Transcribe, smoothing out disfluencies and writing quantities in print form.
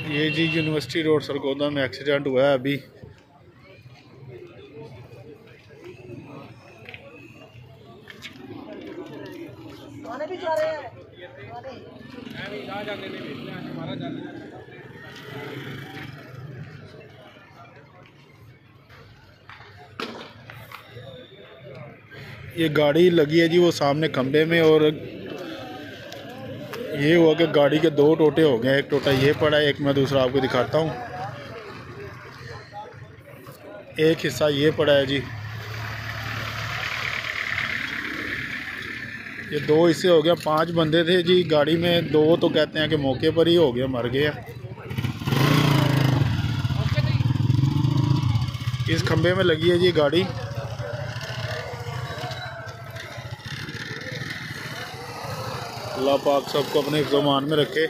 ये जी university road Sargodha में accident हुआ है अभी। ये गाड़ी लगी है जी वो सामने खंबे में, और ये हुआ कि गाड़ी के दो टोटे हो गए। एक टोटा ये पड़ा है, एक मैं दूसरा आपको दिखाता हूँ। एक हिस्सा ये पड़ा है जी, ये दो हिस्से हो गया। 5 बंदे थे जी गाड़ी में, 2 तो कहते हैं कि मौके पर ही हो गया, मर गया। इस खंबे में लगी है जी गाड़ी। अल्लाह पाक सबको अपने हिफ्ज़-ओ-मान में रखे।